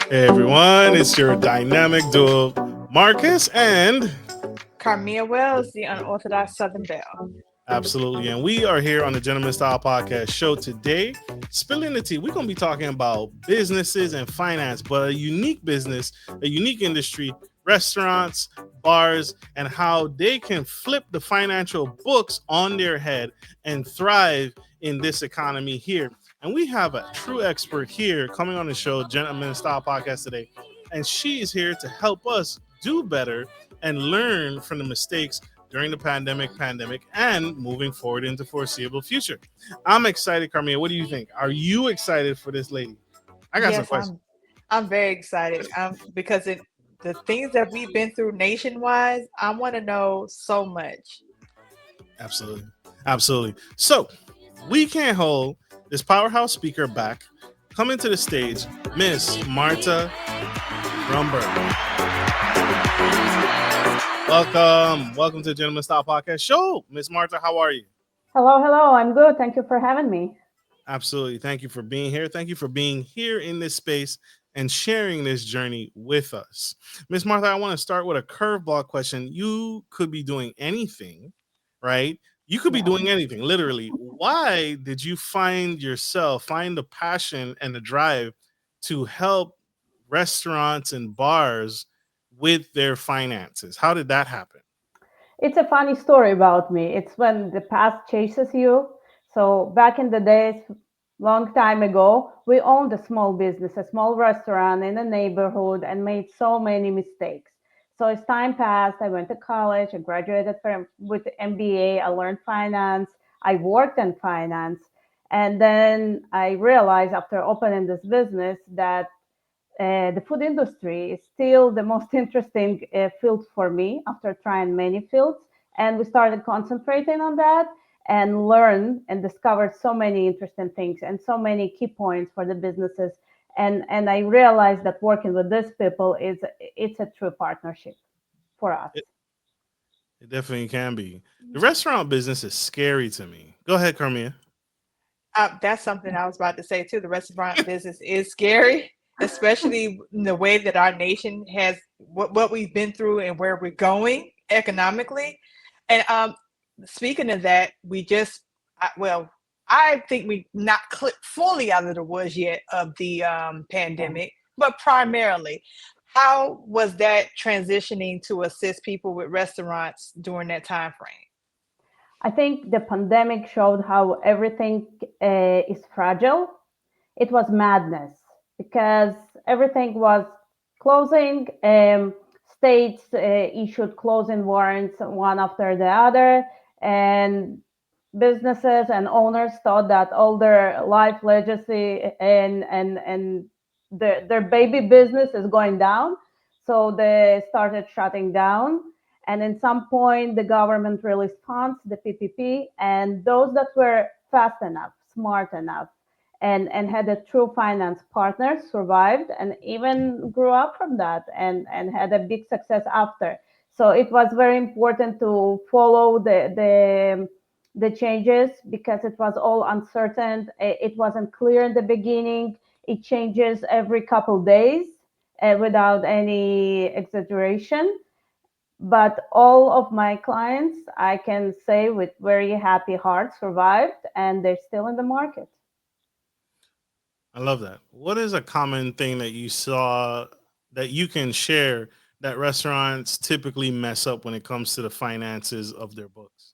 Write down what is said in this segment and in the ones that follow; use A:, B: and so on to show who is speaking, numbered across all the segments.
A: Hey everyone, it's your dynamic duo, Marcus and
B: Karmea Wells, the unorthodox Southern Belle.
A: absolutely, and we are here on the Gentleman Style Podcast show today. Spilling the tea, we're going to be talking about businesses and finance, but a unique business, a unique industry, restaurants, bars, and how they can flip the financial books on their head and thrive in this economy here. And we have a true expert here coming on the show, Gentleman Style Podcast today, and she is here to help us do better and learn from the mistakes during the pandemic, and moving forward into foreseeable future. I'm excited, Karmea. What do you think? Are you excited for this lady? I got some
B: Yes,
A: questions.
B: I'm very excited because the things that we've been through nationwide, I want to know so much.
A: Absolutely. Absolutely. So we can't hold this powerhouse speaker back. Coming to the stage, Miss Marta Grumberg. Welcome. Welcome to the Gentleman Style Podcast show. Miss Marta, how are you?
C: Hello, hello. I'm good. Thank you for having me.
A: Absolutely. Thank you for being here. Thank you for being here in this space and sharing this journey with us. Miss Martha, I want to start with a curveball question. You could be doing anything, right? You could be
C: Yeah.
A: doing anything, literally. Why did you find the passion and the drive to help restaurants and bars with their finances? How did that happen?
C: It's a funny story about me. It's when the past chases you. So back in the days, long time ago, we owned a small business, a small restaurant in a neighborhood and made so many mistakes. So as time passed, I went to college, I graduated with MBA, I learned finance, I worked in finance. And then I realized after opening this business that the food industry is still the most interesting field for me after trying many fields. And we started concentrating on that and learn and discovered so many interesting things and so many key points for the businesses. And I realized that working with these people is it's a true partnership for us.
A: It, it definitely can be. The restaurant business is scary to me. Go ahead, Carmia.
B: That's something I was about to say too. The restaurant business is scary, especially in the way that our nation has what we've been through and where we're going economically. And speaking of that, well, I think we not fully out of the woods yet of the
C: Yeah.
B: pandemic, but primarily, how was that transitioning to assist people with restaurants during that time frame?
C: I think the pandemic showed how everything is fragile. It was madness because everything was closing. States issued closing warrants one after the other, and businesses and owners thought that all their life legacy and their baby business is going down. So they started shutting down. And in some point, the government released funds, the PPP, and those that were fast enough, smart enough, and had a true finance partner survived and even grew up from that and had a big success after. So it was very important to follow the changes because it was all uncertain. It wasn't clear in the beginning. It changes every couple days without any exaggeration. But all of my clients, I can say with very happy heart, survived and they're still in the market.
A: I love that. What is a common thing that you saw that you can share that restaurants typically mess up when it comes to the finances of their books?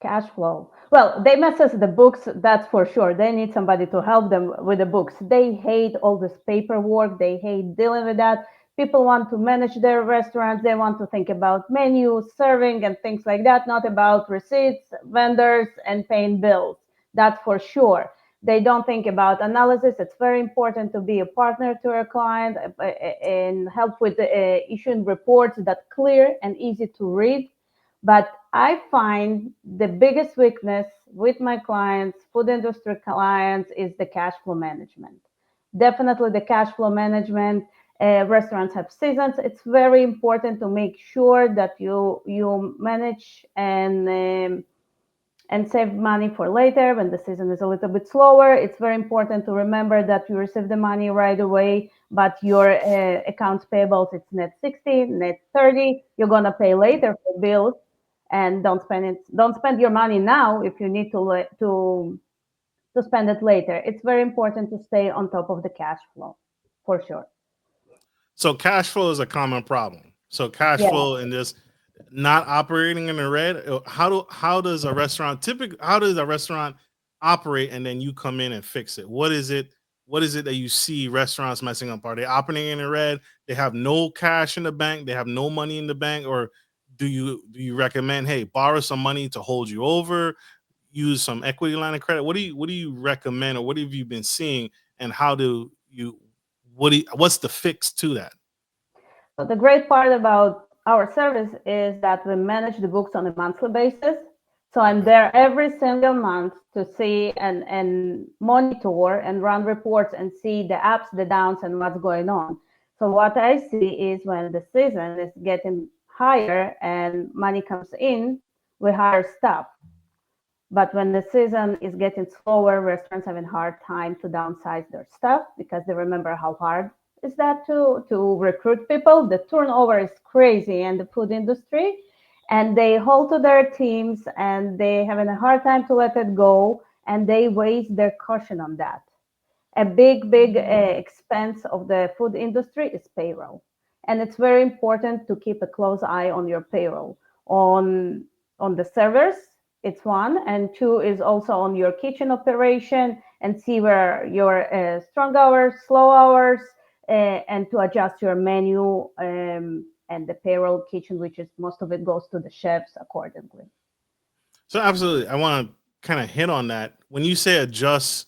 C: Cash flow. Well, they mess us the books, that's for sure. They need somebody to help them with the books. They hate all this paperwork. They hate dealing with that. People want to manage their restaurants. They want to think about menus, serving, and things like that, not about receipts, vendors, and paying bills. That's for sure. They don't think about analysis. It's very important to be a partner to a client and help with issuing reports that clear and easy to read, but I find the biggest weakness with my clients, food industry clients, is the cash flow management. Definitely the cash flow management. Restaurants have seasons. It's very important to make sure that you manage and save money for later when the season is a little bit slower. It's very important to remember that you receive the money right away, but your accounts payables, it's net 60, net 30. You're going to pay later for bills, and don't spend it. Don't spend your money now if you need to spend it later. It's very important to stay on top of the cash flow, for sure.
A: So cash flow is a common problem. So cash
C: Yeah.
A: flow and just not operating in the red. How does a restaurant how does a restaurant operate and then you come in and fix it? What is it? What is it that you see restaurants messing up? Are they operating in the red? They have no cash in the bank. They have no money in the bank, or do you recommend, hey, borrow some money to hold you over, use some equity line of credit? What do you recommend, or what have you been seeing, and how do you what's the fix to that?
C: So the great part about our service is that we manage the books on a monthly basis. So I'm
A: Okay.
C: there every single month to see and monitor and run reports and see the ups, the downs, and what's going on. So what I see is when the season is getting higher and money comes in, we hire staff. But when the season is getting slower, restaurants having a hard time to downsize their staff because they remember how hard is that to recruit people. The turnover is crazy in the food industry, and they hold to their teams and they having a hard time to let it go, and they waste their caution on that. A big expense of the food industry is payroll, and it's very important to keep a close eye on your payroll, on the servers. It's one, and two is also on your kitchen operation, and see where your strong hours, slow hours, and to adjust your menu, and the payroll kitchen, which is most of it goes to the chefs accordingly.
A: So absolutely, I want to kind of hit on that. When you say adjust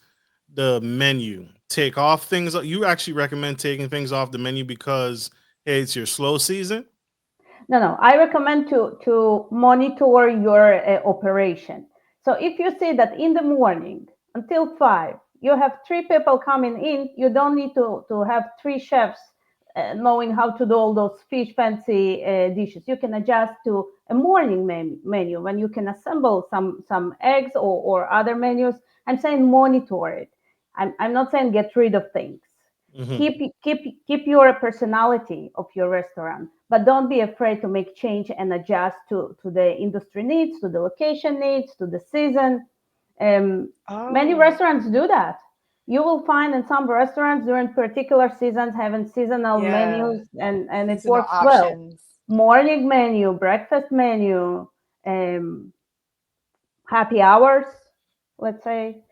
A: the menu, take off things, you actually recommend taking things off the menu because, hey, it's your slow season.
C: No. I recommend to monitor your operation. So if you see that in the morning until 5, you have 3 people coming in, you don't need to have 3 chefs knowing how to do all those fish fancy dishes. You can adjust to a morning menu when you can assemble some eggs or other menus. I'm saying monitor it. I'm not saying get rid of things.
A: Hmm.
C: Keep your personality of your restaurant, but don't be afraid to make change and adjust to the industry needs, to the location needs, to the season. Many
B: Oh,
C: restaurants do that. You will find in some restaurants during particular seasons having seasonal
B: yeah.
C: menus, and it
B: Seasonal
C: works well.
B: options.
C: Morning menu, breakfast menu, um, happy hours, let's say.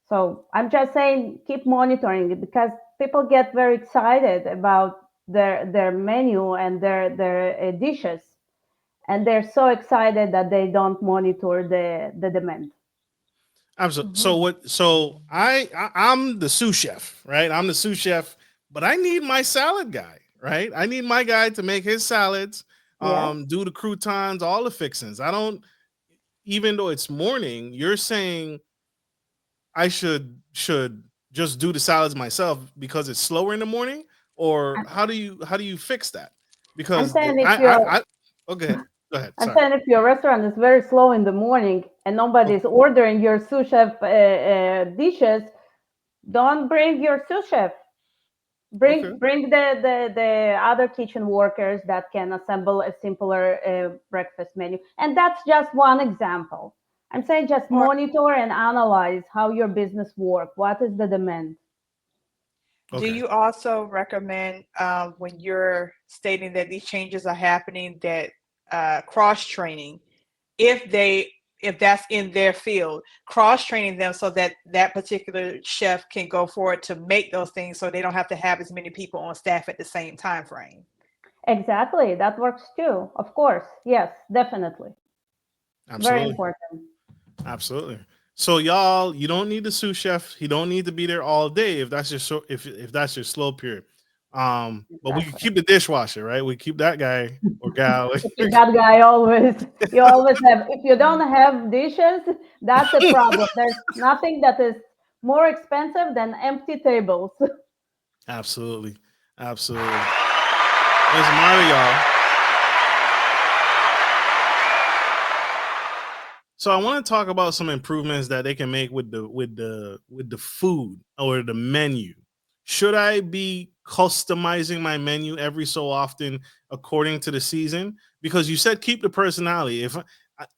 C: So I'm just saying keep monitoring it, because people get very excited about their menu and their dishes, and they're so excited that they don't monitor the demand.
A: Absolutely. So
B: Hmm.
A: what? So I'm the sous chef, right? I'm the sous chef, but I need my salad guy, right? I need my guy to make his salads,
C: Yes.
A: do the croutons, all the fixings. I don't. Even though it's morning, you're saying I should just do the salads myself because it's slower in the morning, or how do you fix that?
C: I'm
A: Because
C: saying if you're
A: okay, go ahead.
C: I'm
A: Sorry.
C: saying if your restaurant is very slow in the morning and
A: Oh,
C: nobody's ordering your sous chef dishes, don't bring your sous chef.
A: okay.
C: Bring the other kitchen workers that can assemble a simpler breakfast menu. And that's just one example. I'm saying just
B: Or
C: monitor and analyze how your business work. What is the demand?
B: do
A: Okay.
B: you also recommend when you're stating that these changes are happening that cross training, if they if that's in their field, cross training them so that that particular chef can go forward to make those things so they don't have to have as many people on staff at the same time frame?
C: Exactly. That works too. Of course. Yes, definitely. Very
A: Absolutely.
C: important.
A: Absolutely. So y'all, you don't need the sous chef. He don't need to be there all day if that's your if that's your slow period. But we can
C: Exactly.
A: keep the dishwasher, right? We keep that guy or gal.
C: If you that guy always, you always have. If you don't have dishes, that's a problem. There's nothing that is more expensive than empty tables.
A: Absolutely. Absolutely. There's Mario. So I want to talk about some improvements that they can make with the food or the menu. Should I be customizing my menu every so often according to the season? Because you said keep the personality.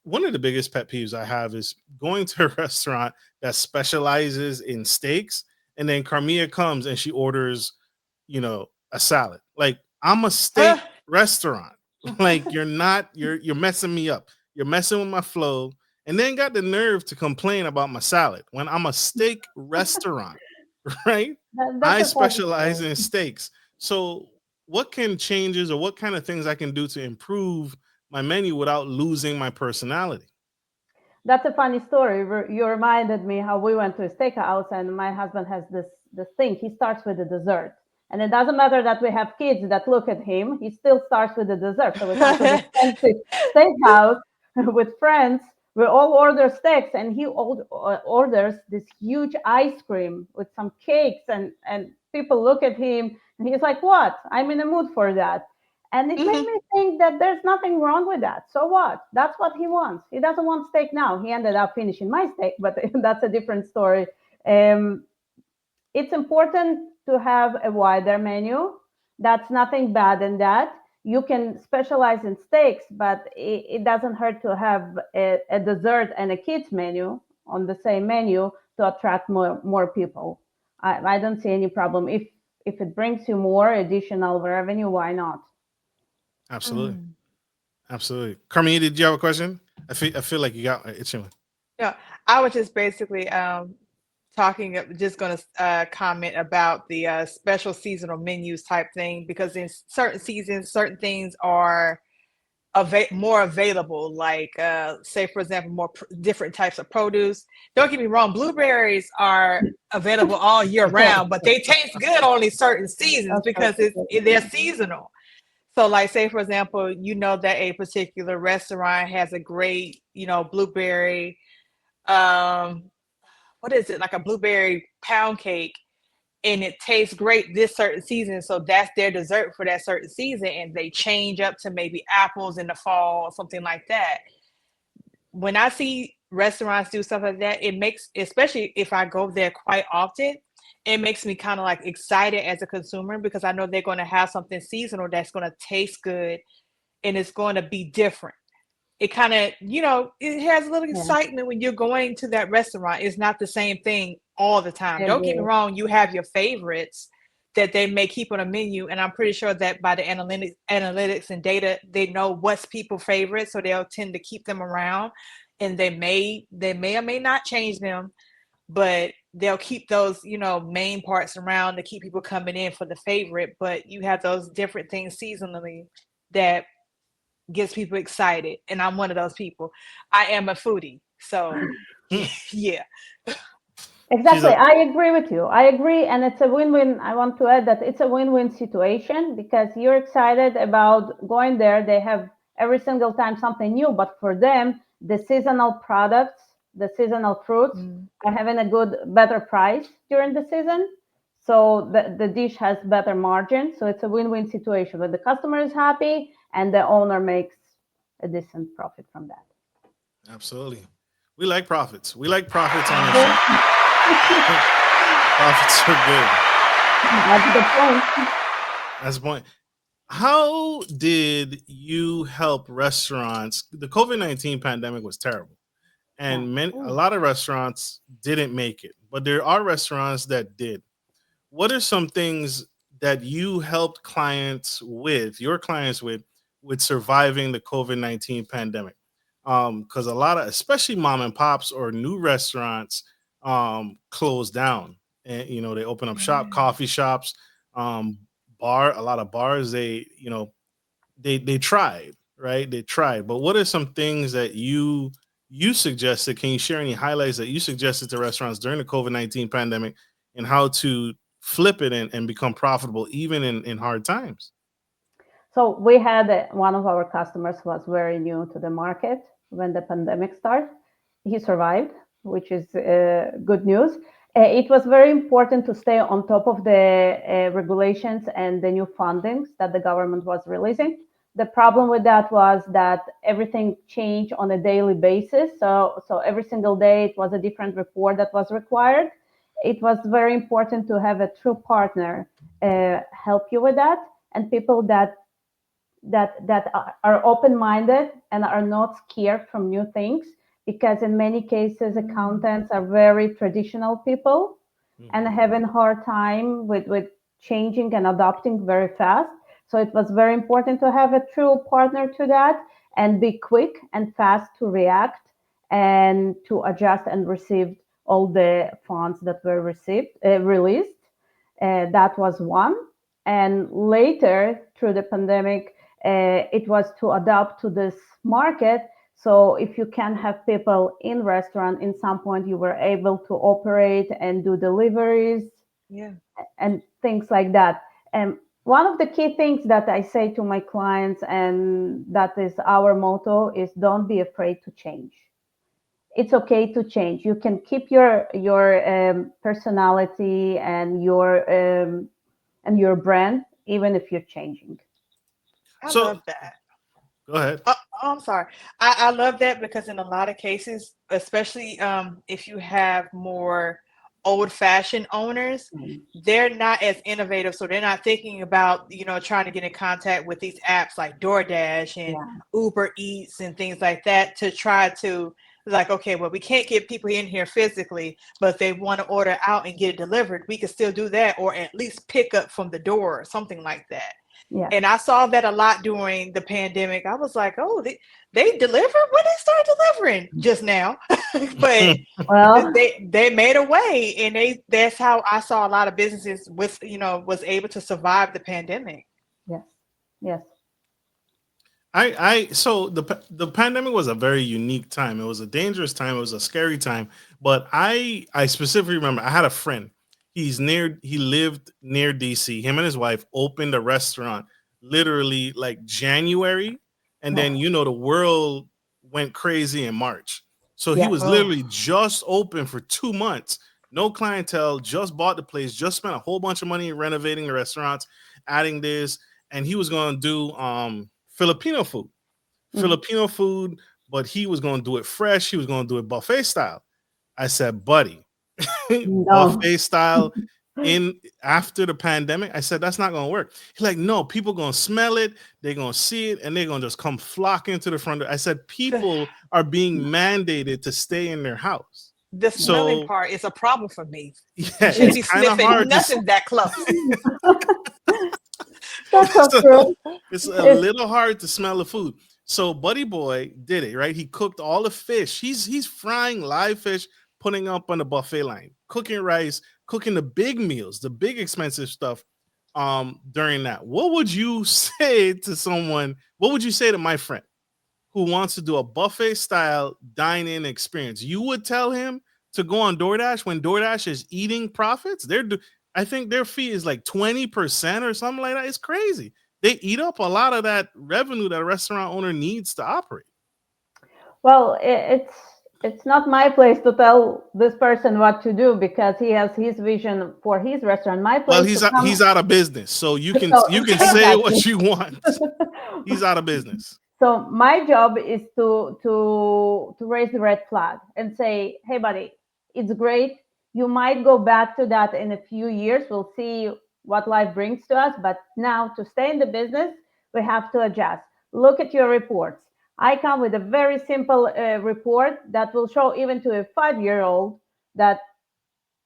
A: One of the biggest pet peeves I have is going to a restaurant that specializes in steaks, and then Carmia comes and she orders, a salad. Like, I'm a
B: Huh?
A: steak restaurant. Like, you're messing me up. You're messing with my flow, and then got the nerve to complain about my salad when I'm a steak restaurant, right?
C: That's
A: I
C: a funny
A: specialize
C: story.
A: in steaks. So, what can changes or what kind of things I can do to improve my menu without losing my personality?
C: That's a funny story. You reminded me how we went to a steakhouse, and my husband has this thing. He starts with the dessert, and it doesn't matter that we have kids that look at him. He still starts with the dessert. So we come to this fancy steakhouse with friends. We all order steaks, and he orders this huge ice cream with some cakes, and people look at him, and he's like, "What? I'm in a mood for that." And it made
B: Mhm.
C: me think that there's nothing wrong with that. So what? That's what he wants. He doesn't want steak now. He ended up finishing my steak, but that's a different story. Um, it's important to have a wider menu. That's nothing bad in that. You can specialize in steaks, but it doesn't hurt to have a dessert and a kids menu on the same menu to attract more people. I don't see any problem. If it brings you more additional revenue, why not?
A: Absolutely.
B: Mm.
A: Absolutely. Carmine, did you have a question? I feel like you got it's your.
B: Yeah, I was just basically talking, just going to comment about the special seasonal menus type thing because in certain seasons, certain things are more available. Like, say for example, different types of produce. Don't get me wrong, blueberries are available all year round, but they taste good only certain seasons because they're seasonal. So, like, say for example, that a particular restaurant has a great, blueberry, um, what is it, like a blueberry pound cake, and it tastes great this certain season. So that's their dessert for that certain season, and they change up to maybe apples in the fall or something like that. When I see restaurants do stuff like that, it makes, especially if I go there quite often, it makes me kind of like excited as a consumer because I know they're going to have something seasonal that's going to taste good and it's going to be different. It kind of, it has a little
C: Yeah,
B: excitement when you're going to that restaurant. It's not the same thing all the time.
C: I
B: Don't get me
C: agree.
B: wrong, you have your favorites that they may keep on a menu, and I'm pretty sure that by the analytics and data, they know what's people favorites, so they'll tend to keep them around, and they may or may not change them, but they'll keep those, main parts around to keep people coming in for the favorite. But you have those different things seasonally that gets people excited, and I'm one of those people. I am a foodie, so yeah.
A: She's
C: Exactly.
A: a
C: I agree with you. I agree. And it's a win-win. I want to add that it's a win-win situation because you're excited about going there. They have every single time something new, but for them, the seasonal products, the seasonal fruits
B: Mm.
C: are having a better price during the season. So the dish has better margin. So it's a win-win situation where the customer is happy and the owner makes a decent profit from that.
A: absolutely. We like profits. We like profits on this show.
C: Yeah,
A: Profits are good.
C: that's the point.
A: That's the point. How did you help restaurants? The COVID-19 pandemic was terrible,
C: Yeah.
A: and a
B: Ooh.
A: lot of restaurants didn't make it, but there are restaurants that did. What are some things that you helped your clients with surviving the COVID-19 pandemic? Because a lot of, especially mom and pops or new restaurants, closed down, and they open up
B: Mm.
A: coffee shops, um, a lot of bars. They tried, right? They tried. But what are some things that you suggested? Can you share any highlights that you suggested to restaurants during the COVID-19 pandemic and how to flip it and become profitable even in hard times?
C: So we had one of our customers was very new to the market when the pandemic started. He survived, which is good news. It was very important to stay on top of the regulations and the new fundings that the government was releasing. The problem with that was that everything changed on a daily basis. So every single day it was a different report that was required. It was very important to have a true partner help you with that, and people that are open-minded and are not scared from new things, because in many cases accountants are very traditional people and
A: Mhm.
C: having hard time with changing and adopting very fast. So it was very important to have a true partner to that and be quick and fast to react and to adjust and receive all the funds that were released. That was one. And later, through the pandemic, it was to adapt to this market. So if you can have people in restaurant, in some point you were able to operate and do deliveries
B: Yeah.
C: and things like that. And one of the key things that I say to my clients, and that is our motto, is don't be afraid to change. It's okay to change. You can keep your personality and your brand even if you're changing.
B: I
A: So
B: love that.
A: go ahead.
B: I'm sorry. I love that because in a lot of cases, especially if you have more old-fashioned owners,
C: Mm.
B: they're not as innovative. So they're not thinking about, trying to get in contact with these apps like DoorDash and
C: Yeah,
B: Uber Eats and things like that to try to like, okay, well, we can't get people in here physically, but if they want to order out and get it delivered, we can still do that, or at least pick up from the door or something like that.
C: yes.
B: And I saw that a lot during the pandemic. I was like, oh, they deliver when they start delivering just now. But
C: Well,
B: they made a way, and that's how I saw a lot of businesses was able to survive the pandemic.
C: yes, yes.
A: So the pandemic was a very unique time. It was a dangerous time. It was a scary time. But I specifically remember I had a friend. He lived near DC. Him and his wife opened a restaurant literally like January, and then
C: Oh,
A: the world went crazy in March. So he
C: yes.
A: was
B: Oh,
A: literally just open for 2 months, no clientele, just bought the place, just spent a whole bunch of money renovating the restaurants, adding this, and he was going to do Filipino food.
C: Mhm.
A: Filipino food, but he was going to do it fresh. He was going to do it buffet style. I said, buddy,
C: No.
A: buffet style in after the pandemic. I said, that's not going to work. He's like, no, people going to smell it. They're going to see it and they're going to just come flocking to the front. I said,
B: the,
A: people are being mandated to stay in their house.
B: the smelling
A: So
B: part is a problem for me. You
A: yeah,
B: shouldn't
A: it's
B: be
A: kind of
B: sniffing
A: hard to
B: nothing that close.
C: That's so
A: so
C: true.
A: it's a
C: It's,
A: little hard to smell the food. So Buddy Boy did it, right? He cooked all the fish. He's frying live fish, putting up on the buffet line, cooking rice, cooking the big meals, the big expensive stuff during that. What would you say to someone? What would you say to my friend who wants to do a buffet style dine-in experience? You would tell him to go on DoorDash when DoorDash is eating profits. I think their fee is like 20% or something like that. It's crazy. They eat up a lot of that revenue that a restaurant owner needs to operate.
C: well, it's not my place to tell this person what to do because he has his vision for his restaurant. My
A: Well,
C: place to
A: he's
C: come.
A: out of business, so
C: So
A: you can say
C: exactly.
A: what you want. He's out of business.
C: So my job is to raise the red flag and say, hey, buddy, it's great. You might go back to that in a few years. We'll see what life brings to us. But now to stay in the business, we have to adjust. Look at your reports. I come with a very simple report that will show even to a 5 year old that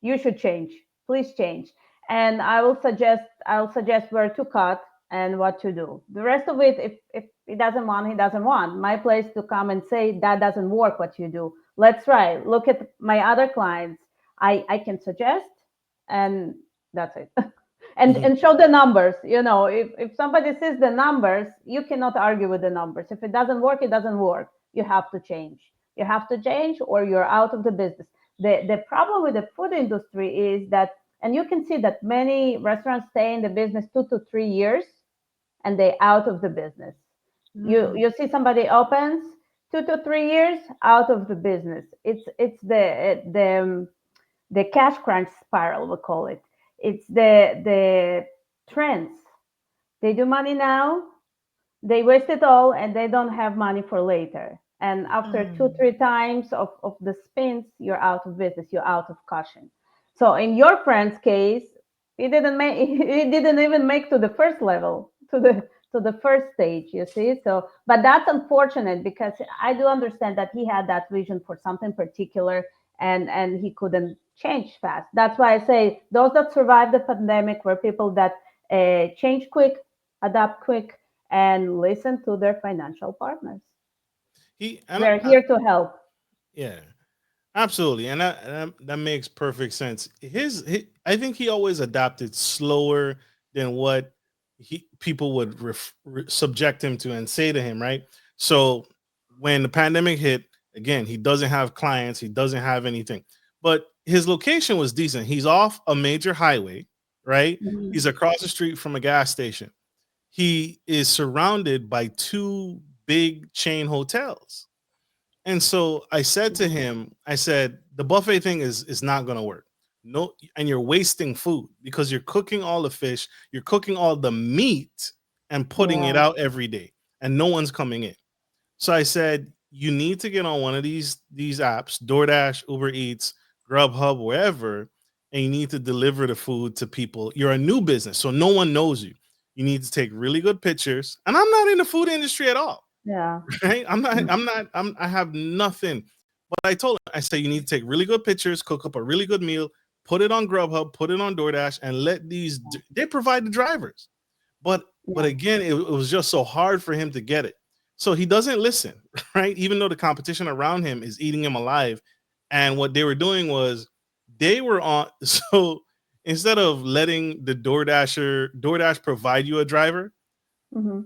C: you should change. Please change. And I'll suggest where to cut and what to do. The rest of it, if he doesn't want, he doesn't want. My place to come and say that doesn't work what you do. Let's try. Look at my other clients. I can suggest, and that's it.
A: Mhm.
C: And show the numbers. If somebody sees the numbers, you cannot argue with the numbers. If it doesn't work, it doesn't work. You have to change. You have to change, or you're out of the business. The problem with the food industry is that, and you can see that many restaurants stay in the business 2 to 3 years and they out of the business. you
B: Mm.
C: you see somebody opens 2 to 3 years out of the business. It's the cash crunch spiral, we call it. It's the trends. They do money now, They waste it all and they don't have money for later. And after two,
B: Mm.
C: three times of the spins, you're out of business, you're out of caution. So in your friend's case, he didn't make he didn't even make to the first level, to the first stage, you see. So but that's unfortunate because I do understand that he had that vision for something particular and he couldn't change fast. That's why I say those that survive the pandemic were people that change quick, adapt quick, and listen to their financial partners.
A: He and
C: We're here to help.
A: yeah, absolutely, and that makes perfect sense. I think he always adapted slower than what people would subject him to and say to him, right? So when the pandemic hit, again, he doesn't have clients, he doesn't have anything, but his location was decent. He's off a major highway, right? He's
C: Mhm.
A: across the street from a gas station. He is surrounded by two big chain hotels. And so I said to him, I said, the buffet thing is not gonna work. No, and you're wasting food because you're cooking all the fish, you're cooking all the meat and putting it
C: Yeah.
A: out every day, and no one's coming in. So I said, you need to get on one of these apps, DoorDash, Uber Eats, Grubhub, wherever, and you need to deliver the food to people. You're a new business, so no one knows you. You need to take really good pictures. And I'm not in the food industry at all.
C: Yeah.
A: Right? I have nothing. But I told him, I said, you need to take really good pictures, cook up a really good meal, put it on Grubhub, put it on DoorDash, and let they provide the drivers. But
C: Yeah.
A: again, it was just so hard for him to get it. So he doesn't listen, right? Even though the competition around him is eating him alive. And what they were doing was they were on so instead of letting the DoorDash provide you a driver,
C: Hmm.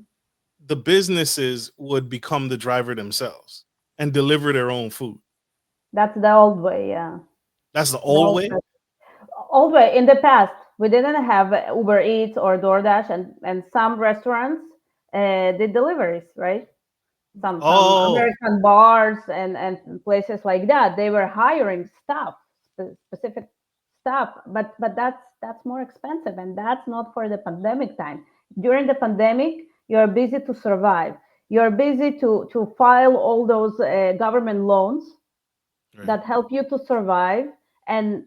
A: the businesses would become the driver themselves and deliver their own food.
C: That's the old way. Yeah.
A: That's the
C: The
A: old way.
C: old way. In the past, we didn't have Uber Eats or DoorDash, and some restaurants did deliveries, right? Some
A: Oh,
C: American bars and places like that. They were hiring staff, specific staff, but that's more expensive, and that's not for the pandemic time. During the pandemic, you're busy to survive. You're busy to file all those government loans
A: right.
C: that help you to survive, and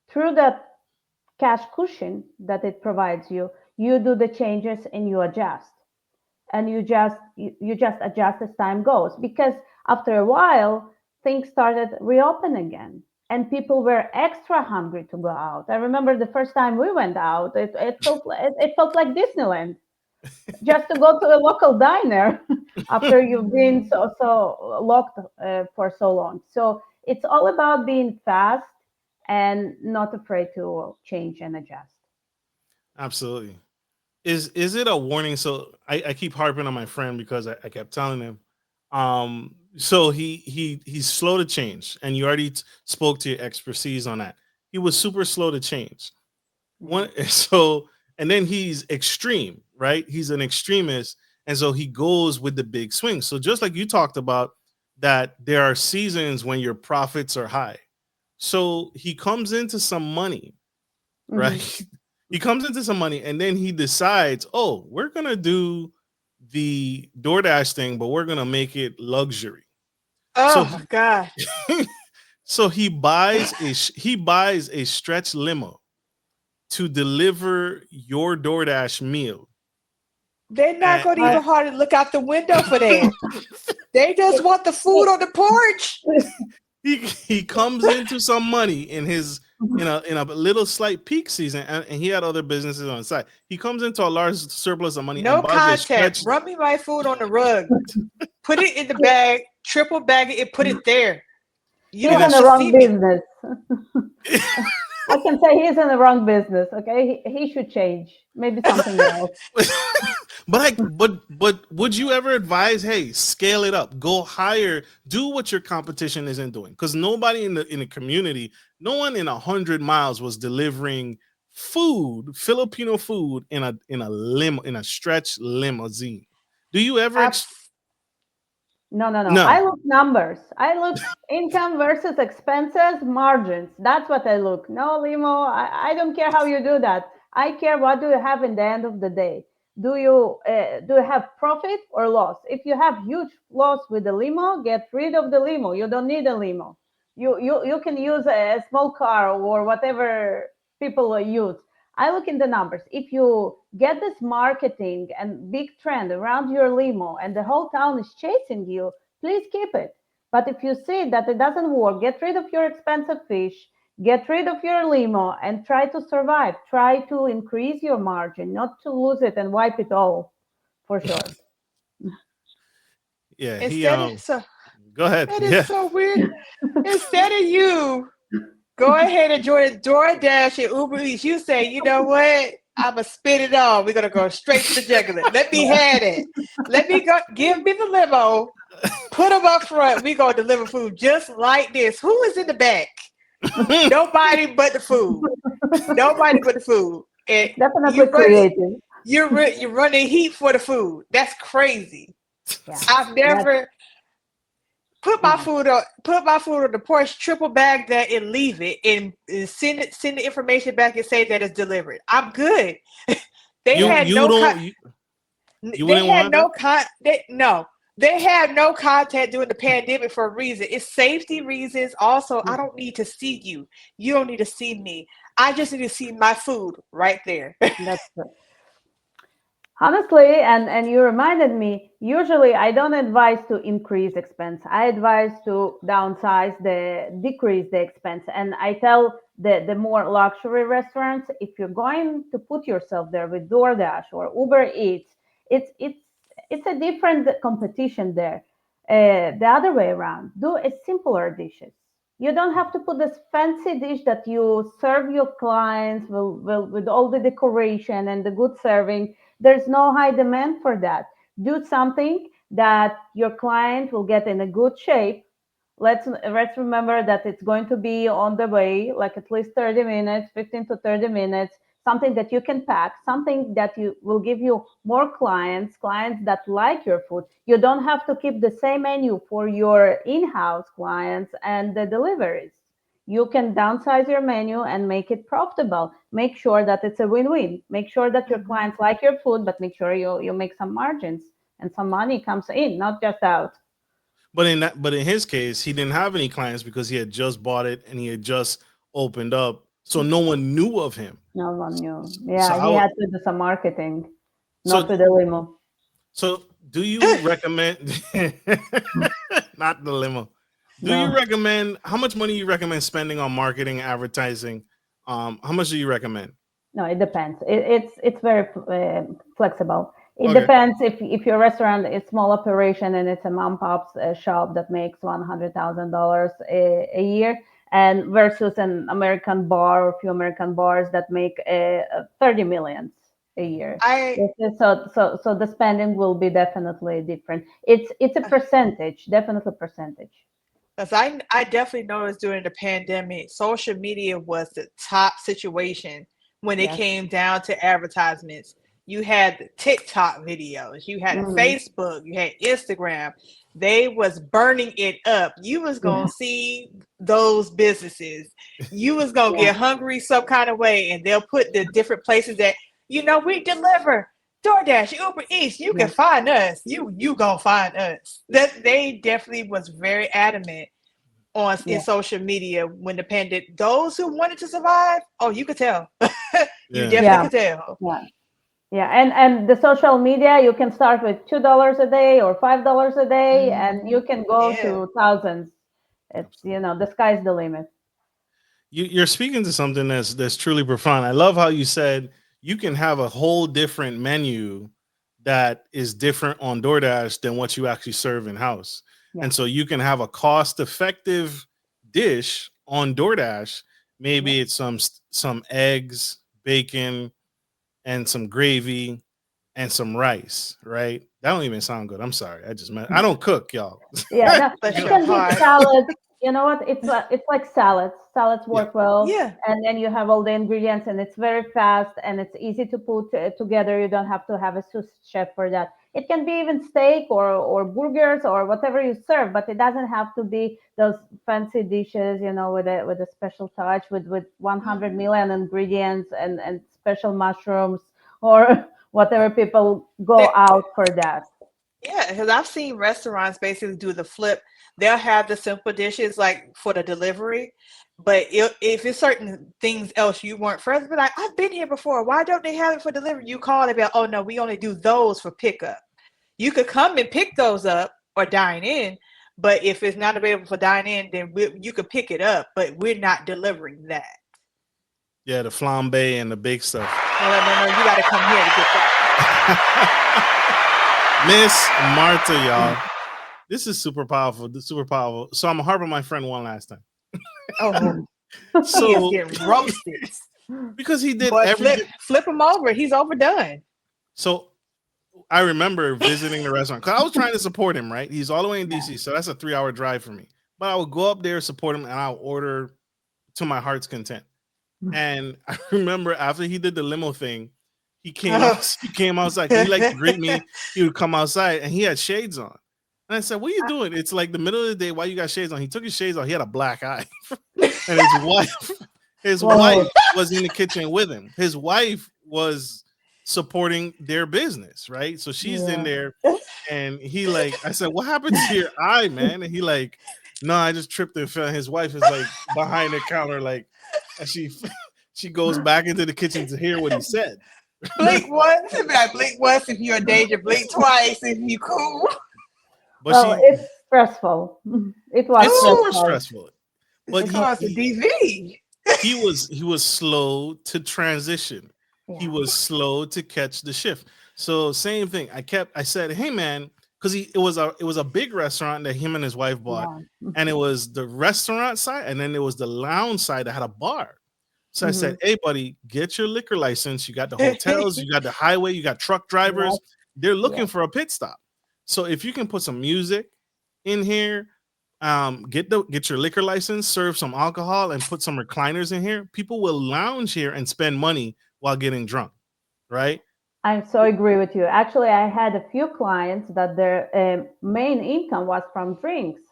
C: through that cash cushion that it provides you, you do the changes and you adjust, and you just adjust as time goes, because after a while things started reopen again and people were extra hungry to go out. I remember the first time we went out, it felt like Disneyland, just to go to a local diner after you've been
B: Mm.
C: so locked for so long. So it's all about being fast and not afraid to change and adjust.
A: Absolutely. Is it a warning? So I keep harping on my friend because I kept telling him. So he's slow to change, and you already spoke to your expertise on that. He was super slow to change.
C: Yeah.
A: One so and then he's extreme, right? He's an extremist, and so he goes with the big swings. So just like you talked about, that there are seasons when your profits are high. So he comes into some money,
C: Hmm.
A: right? He comes into some money and then he decides, oh, we're gonna do the DoorDash thing, but we're gonna make it luxury. So
B: Oh
A: he
B: God.
A: so he buys a stretch limo to deliver your DoorDash meal.
B: They're not
A: And,
B: going to
C: Uh,
B: even hardly look out the window for that. They just want the food on the porch.
A: he comes into some money in his in a little slight peak season, and he had other businesses on the side. He comes into a large surplus of money and
B: No
A: buys a
B: contact.
A: stretch.
B: Run me my food on the rug. Put it in the bag. Triple bag it. Put it there. You
C: He's
B: don't
A: And
C: in
B: have
C: the
B: to
C: wrong
B: feed me.
C: business. I can say he's in the wrong business. Okay, he should change. Maybe something else.
A: but would you ever advise, hey, scale it up, go higher, do what your competition isn't doing? Because nobody in the community, no one in 100 miles was delivering food, Filipino food, in a stretch limousine. Do you ever
B: Abs-
C: No, no, no. I
A: no.
C: look numbers. I look income versus expenses, margins. That's what I look. No, Limo, I don't care how you do that. I care what do you have in the end of the day. Do you have profit or loss? If you have huge loss with the limo, get rid of the limo. You don't need a limo. You can use a small car or whatever people use. I look in the numbers. If you get this marketing and big trend around your limo and the whole town is chasing you, please keep it. But if you see that it doesn't work, get rid of your expensive fish, get rid of your limo, and try to survive. Try to increase your margin, not to lose it and wipe it all, for sure.
A: Yeah, he
B: Instead of so
A: go ahead.
B: that is
A: Yeah.
B: so weird. Instead of you go ahead and join DoorDash and Uber Eats, you say, you know what? I'ma spit it all. We're gonna go straight to the jugular. Let me have it. Let me go. Give me the limo. Put them up front. We gonna deliver food just like this. Who is in the back? Nobody but the food. Nobody but the food. And
C: Definitely
B: you run.
C: creative.
B: You're running heat for the food. That's crazy.
C: Yeah,
B: I've
C: that's
B: never
C: yeah.
B: put my food on the porch, triple bag that, and leave it, and send the information back and say that it's delivered. I'm good. They
A: You
B: had
A: you
B: no con-
A: don't you
B: they
A: wouldn't
B: had
A: want that?
B: no con they no they had no contact during the pandemic for a reason. It's safety reasons. Also, I don't need to see you. You don't need to see me. I just need to see my food right there.
C: That's true. Honestly, and you reminded me, usually I don't advise to increase expense. I advise to downsize decrease the expense. And I tell the more luxury restaurants, if you're going to put yourself there with DoorDash or Uber Eats, it's it's a different competition there. The other way around, do a simpler dishes. You don't have to put this fancy dish that you serve your clients with all the decoration and the good serving. There's no high demand for that. Do something that your client will get in a good shape. Let's remember that it's going to be on the way, like at least 30 minutes, 15 to 30 minutes, something that you can pack, something that you will give you more clients that like your food. You don't have to keep the same menu for your in-house clients and the deliveries. You can downsize your menu and make it profitable. Make sure that it's a win-win. Make sure that your
B: Mhm.
C: clients like your food, but make sure you make some margins and some money comes in, not just out.
A: But in his case, he didn't have any clients because he had just bought it and he had just opened up, so no one knew of him.
C: No one knew.
A: So
C: Yeah, he
A: how
C: had to do some marketing, not
A: so
C: with the limo.
A: so do you recommend not the limo? Do you
C: No,
A: recommend how much money you recommend spending on marketing, advertising? How much do you recommend?
C: no, it depends. It's very flexible. It
A: Okay.
C: depends if your restaurant is small operation and it's a mom pop's shop that makes $100,000 a year, and versus an American bar or few American bars that make 30 millions a year.
B: I
C: So the spending will be definitely different. It's a percentage, definitely percentage.
B: Because I definitely noticed during the pandemic, social media was the top situation when it
C: Yes.
B: came down to advertisements. You had the TikTok videos, you had a
C: Mhm.
B: Facebook, you had Instagram. They was burning it up. You was gonna
C: Yeah.
B: see those businesses. You was gonna
C: Yeah.
B: get hungry some kind of way, and they'll put the different places that we deliver. DoorDash, Uber Eats, you can
C: Yeah.
B: find us. You gonna find us. That they definitely was very adamant on in
C: Yeah.
B: social media when the pandemic. Those who wanted to survive, oh, you could tell. You
A: Yeah.
B: definitely
C: Yeah.
B: could tell.
C: Yeah. Yeah, and the social media, you can start with $2 a day or $5 a day, and
B: Hmm.
C: you can go
B: Yeah.
C: to thousands. It's
A: Absolutely.
C: the sky's the limit.
A: You're speaking to something that's truly profound. I love how you said you can have a whole different menu that is different on DoorDash than what you actually serve in house.
C: Yeah,
A: And so you can have a cost effective dish on DoorDash.
C: yeah,
A: Maybe it's some eggs, bacon, and some gravy and some rice, right? That don't even sound good. I'm sorry. I don't cook, y'all.
C: yeah. No,
B: Bless
C: you
B: your
C: can do
B: heart.
C: salads. You know what? It's like salads. Salads
A: Yeah.
C: work well,
B: Yeah.
C: and then you have all the ingredients, and it's very fast and it's easy to put together. You don't have to have a sous chef for that. It can be even steak or burgers or whatever you serve, but it doesn't have to be those fancy dishes, with a special touch with 100
B: Hmm.
C: million ingredients and special mushrooms or whatever people go out for that.
B: Yeah, because I've seen restaurants basically do the flip. They'll have the simple dishes like for the delivery, but if it's certain things else you want first, be like, I've been here before. Why don't they have it for delivery? You call, they be like, oh no, we only do those for pickup. You could come and pick those up or dine in, but if it's not available for dine in, then you could pick it up, but we're not delivering that.
A: Yeah, the flambe and the big stuff.
B: No, you got to come here to get that.
A: Miss Marta, y'all. This is super powerful. This is super powerful. So I'm gonna harp on my friend one last time.
B: Oh, he is
A: So
B: getting roasted.
A: because he did
B: Boy,
A: everything.
B: flip him over. He's overdone.
A: So I remember visiting the restaurant because I was trying to support him, right? He's all the way in DC, so that's a 3-hour drive for me. But I would go up there, support him, and I'll order to my heart's content. And I remember after he did the limo thing, he came out, he came outside. He liked to greet me. He would come outside and he had shades on. And I said, "What are you doing? It's like the middle of the day. Why you got shades on?" He took his shades off. He had a black eye. And his wife was in the kitchen with him. His wife was supporting their business, right? So she's in there, and he like, I said, "What happened to your eye, man?" And he like, "No, I just tripped and fell." His wife is like behind the counter, like, and she goes back into the kitchen to hear what he said.
B: Blink once, blink once if you're in danger. Blink twice if you cool.
A: But
C: it's stressful. It was
A: it's super
C: stressful.
A: stressful. But
B: It's caused a DV.
A: he was slow to transition. He was slow to catch the shift. So same thing. I said, "Hey man," because it was a big restaurant that him and his wife bought, and it was the restaurant side, and then there was the lounge side that had a bar. So I said, "Hey buddy, get your liquor license. You got the hotels, you got the highway, you got truck drivers. They're looking for a pit stop. So if you can put some music in here, get your liquor license, serve some alcohol, and put some recliners in here. People will lounge here and spend money while getting drunk, right?"
C: I so agree with you. Actually, I had a few clients that their main income was from drinks,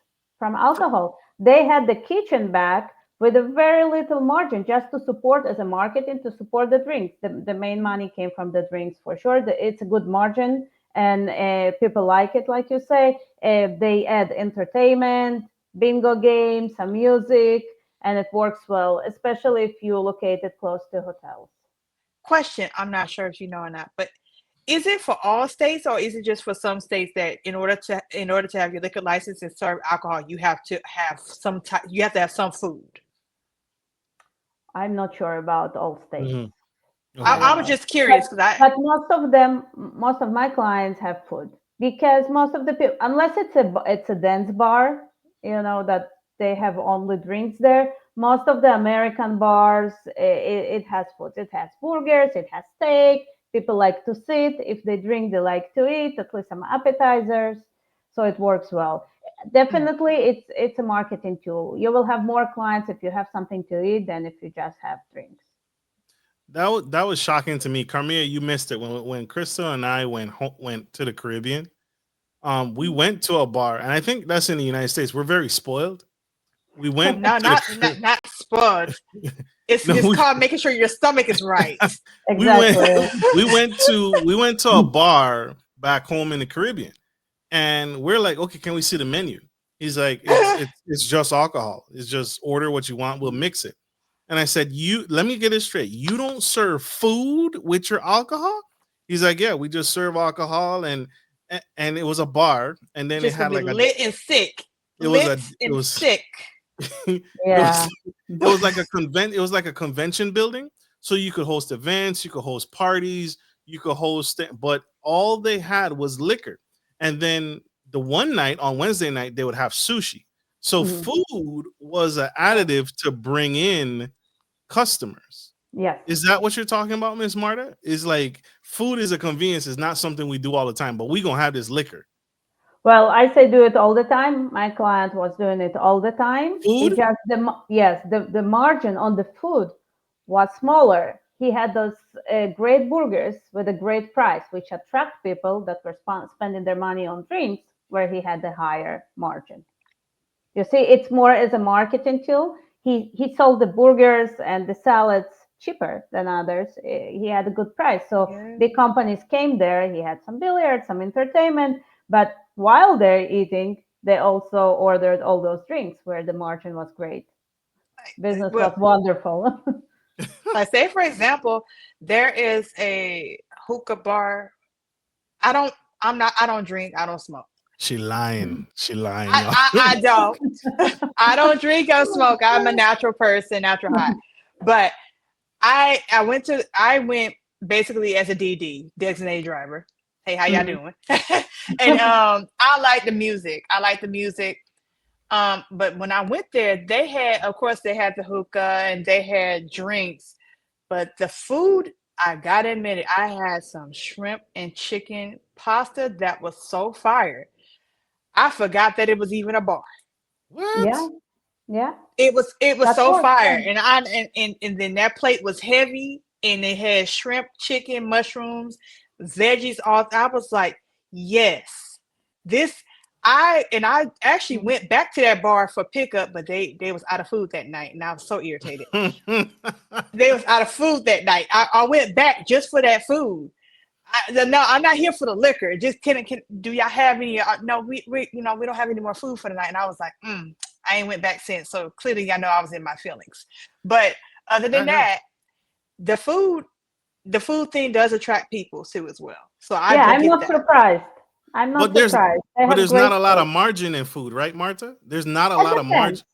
C: from alcohol. They had the kitchen back with a very little margin just to support as a marketing to support the drinks. The main money came from the drinks for sure. It's a good margin and people like it, like you say. They add entertainment, bingo games, some music, and it works well, especially if you locate it close to hotels.
B: Question, I'm not sure if you know or not, but is it for all states or is it just for some states that in order to have your liquor license and serve alcohol, you have to have you have to have some food?
C: I'm not sure about all states.
A: Mm-hmm.
B: I was just curious because
C: but most of my clients have food because most of the people, unless it's a dance bar, that they have only drinks there. Most of the American bars, it has food. It has burgers. It has steak. People like to sit. If they drink, they like to eat. At least some appetizers. So it works well. Definitely, it's a marketing tool. You will have more clients if you have something to eat than if you just have drinks.
A: That was shocking to me. Karmea, you missed it when Crystal and I went to the Caribbean. We went to a bar, and I think that's in the United States. We're very spoiled. We went
B: no, not spoiled. It's called making sure your stomach is right.
C: Exactly.
A: We went to a bar back home in the Caribbean, and we're like, "Okay, can we see the menu?" He's like, "It's just alcohol. It's just order what you want. We'll mix it." And I said, let me get it straight. You don't serve food with your alcohol? He's like, "Yeah, we just serve alcohol." And it was a bar. And then
B: just
A: it had like
B: lit and sick.
A: It was
B: sick.
C: Yeah.
A: It was like a convention building. So you could host events, you could host parties, you could host, but all they had was liquor. And then the one night on Wednesday night, they would have sushi. So food was an additive to bring in customers.
C: Yes.
A: Is that what you're talking about, Miss Marta? Is like food is a convenience, is not something we do all the time, but we gonna have this liquor.
C: Well, I say do it all the time. My client was doing it all the time.
A: Food?
C: The margin on the food was smaller. He had those great burgers with a great price, which attract people that were spending their money on drinks, where he had the higher margin. You see, it's more as a marketing tool. He sold the burgers and the salads cheaper than others. He had a good price. So
B: Yeah.
C: big companies came there. He had some billiards, some entertainment, but while they're eating, they also ordered all those drinks where the margin was great. Business
B: Well,
C: was wonderful.
B: like say for example, there is a hookah bar. I don't. I don't drink. I don't smoke.
A: She lying. She lying,
B: I,
A: y'all.
B: I, I don't. I don't drink or smoke. I'm a natural person, natural high. But I went basically as a DD, designated driver. Hey, how y'all
C: Mhm.
B: doing? And I like the music. I like the music. But when I went there, they had, of course, they had the hookah and they had drinks, but the food, I gotta admit it, I had some shrimp and chicken pasta that was so fire. I forgot that it was even a bar.
C: Yeah,
A: What?
C: yeah,
B: It was
C: that
B: so
C: works.
B: fire,
C: Yeah.
B: and then that plate was heavy, and it had shrimp, chicken, mushrooms, veggies. All I was like, yes, this. I actually
C: Mhm.
B: went back to that bar for pickup, but they was out of food that night, and I was so irritated. They was out of food that night. I went back just for that food. No, I'm not here for the liquor. Just can do y'all have any? No, we we don't have any more food for the night. And I was like, I ain't went back since. So clearly, I know I was in my feelings. But other than
A: That hurts.
B: that, the food the food thing does attract people too as well. So I
C: Yeah,
B: do
C: I'm
B: get
C: not
B: that.
C: surprised. I'm
A: But
C: not
A: there's
C: surprised. They
A: but
C: have
A: there's not
C: great
A: a lot of
C: food.
A: margin in food, right, Marta? There's not a
C: It
A: lot of
C: depends.
A: margin.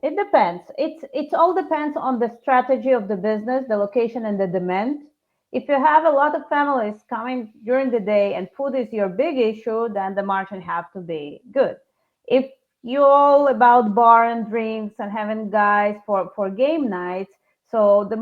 C: It depends. It's all depends on the strategy of the business, the location, and the demand. If you have a lot of families coming during the day and food is your big issue, then the margin have to be good. If you're all about bar and drinks and having guys for game nights, so the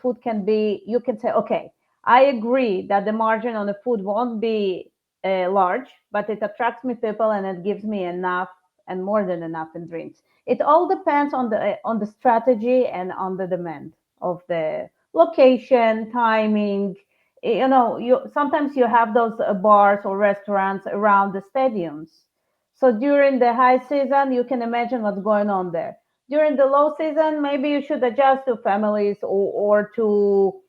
C: food can be, you can say, okay, I agree that the margin on the food won't be large, but it attracts me people and it gives me enough and more than enough in drinks. It all depends on the strategy and on the demand of the location, timing. You know, you sometimes you have those bars or restaurants around the stadiums. So during the high season, you can imagine what's going on there. During the low season, maybe you should adjust to families or to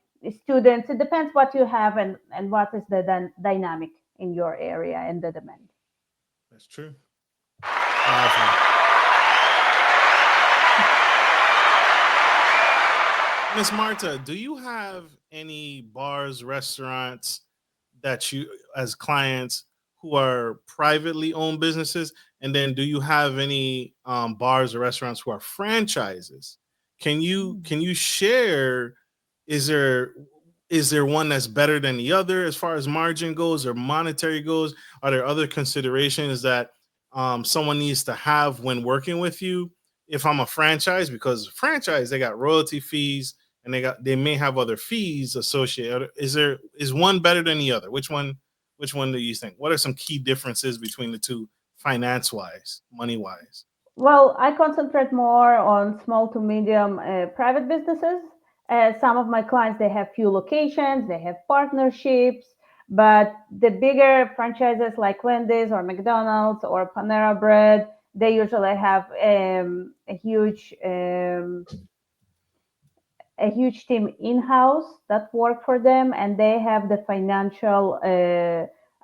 C: students. It depends what you have and what is the dynamic in your area and the demand.
A: That's true. Powerful. Miss Marta, do you have any bars, restaurants that you, as clients, who are privately owned businesses? And then do you have any bars or restaurants who are franchises? Can you share? Is there is there one that's better than the other as far as margin goes or monetary goes? Are there other considerations that someone needs to have when working with you? If I'm a franchise, because franchise they got royalty fees and they may have other fees associated. Is one better than the other? Which one do you think? What are some key differences between the two, finance wise, money wise?
C: Well, I concentrate more on small to medium private businesses. Some of my clients, they have few locations, they have partnerships, but the bigger franchises like Wendy's or McDonald's or Panera Bread, they usually have a huge team in-house that work for them, and they have the financial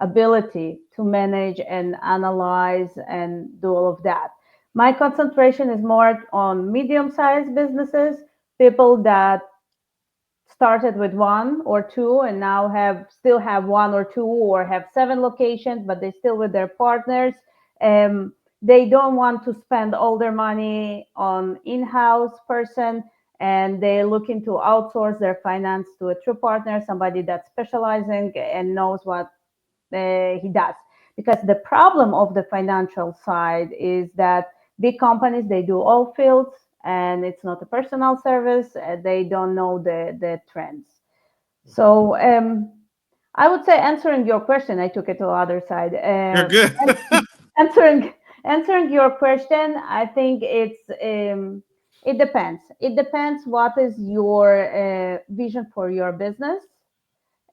C: ability to manage and analyze and do all of that. My concentration is more on medium-sized businesses, people that started with one or two and now have still have one or two or have seven locations, but they still with their partners. They don't want to spend all their money on in-house person, and they're looking to outsource their finance to a true partner, somebody that's specializing and knows what he does. Because the problem of the financial side is that big companies, they do all fields and it's not a personal service. They don't know the trends. So I would say, answering your question, I took it to the other side.
A: You're good.
C: Answering answering your question, I think it depends. It depends what is your vision for your business.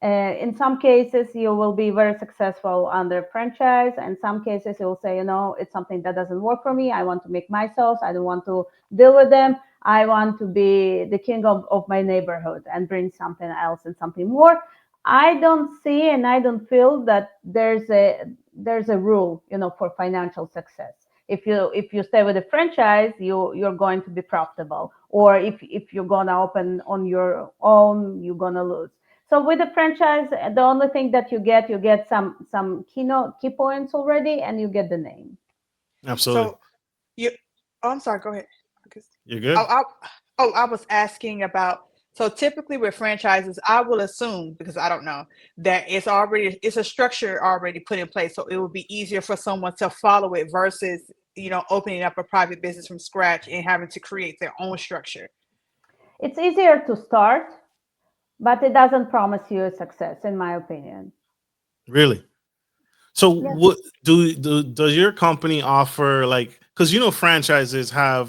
C: In some cases, you will be very successful under franchise. In some cases, you will say, it's something that doesn't work for me. I want to make myself. I don't want to deal with them. I want to be the king of my neighborhood and bring something else and something more. I don't see and I don't feel that there's a rule, for financial success. If you stay with a franchise, you're going to be profitable. Or if you're gonna open on your own, you're gonna lose. So with the franchise, the only thing that you get some key points already, and you get the name.
A: Absolutely.
B: So you, oh, I'm sorry, go ahead. Because-
A: You're
B: Oh,
A: good.
B: I was asking about, so typically with franchises, I will assume, because I don't know, that it's a structure already put in place. So it would be easier for someone to follow it versus, opening up a private business from scratch and having to create their own structure.
C: It's easier to start, but it doesn't promise you a success, in my opinion.
A: Really. So
C: Yes.
A: what does your company offer, like, because franchises have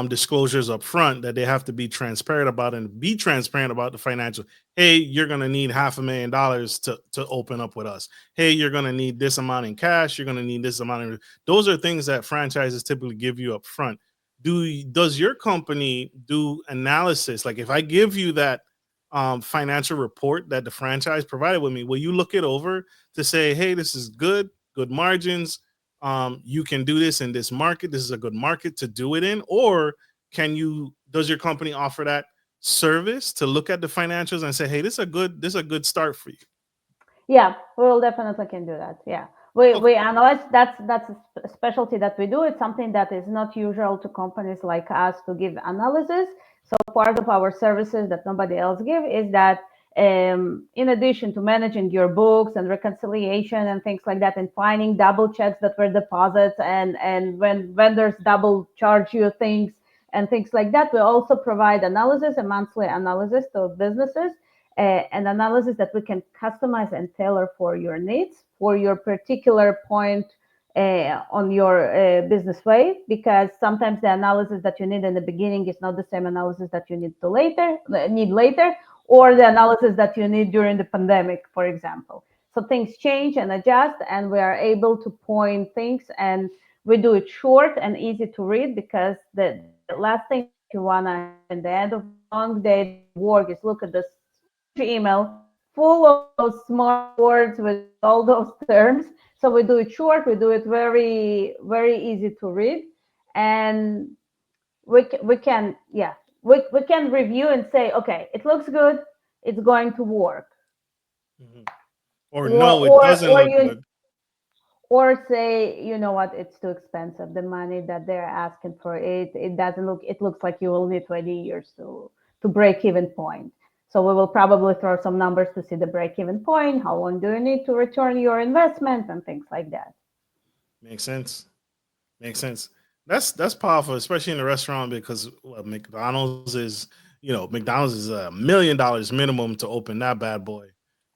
A: disclosures up front that they have to be transparent about and be transparent about the financial. Hey, you're gonna need $500,000 to open up with us. Hey, you're gonna need this amount in cash, you're gonna need this amount of, those are things that franchises typically give you up front. Does your company do analysis? Like if I give you that financial report that the franchise provided with me, will you look it over to say, hey, this is good margins. You can do this in this market. This is a good market to do it in. Or does your company offer that service to look at the financials and say, hey, this is a good start for you?
C: Yeah, we will definitely can do that. Yeah. We
A: Okay.
C: we analyze. That's a specialty that we do. It's something that is not usual to companies like us to give analysis. So part of our services that nobody else give is that, in addition to managing your books and reconciliation and things like that, and finding double checks that were deposits, and when vendors double charge you things and things like that, we also provide analysis, a monthly analysis to businesses, an analysis that we can customize and tailor for your needs, for your particular point on your business way, because sometimes the analysis that you need in the beginning is not the same analysis that you need later, or the analysis that you need during the pandemic, for example. So things change and adjust, and we are able to point things, and we do it short and easy to read, because the last thing that you want to have in the end of a long day that you work is look at this huge email full of those smart words with all those terms. So we do it short, we do it very, very easy to read, and we can, yeah, we can review and say, okay, it looks good, it's going to work.
A: Mhm. Or
C: or
A: no, it
C: or
A: doesn't
C: or
A: look
C: you
A: good.
C: or say, you know what, it's too expensive, the money that they're asking for it doesn't look, it looks like you will need 20 years to break even point. So we will probably throw some numbers to see the break even point, how long do you need to return your investment, and things like that.
A: Makes sense. Makes sense. That's powerful, especially in the restaurant, because McDonald's is $1 million minimum to open that bad boy.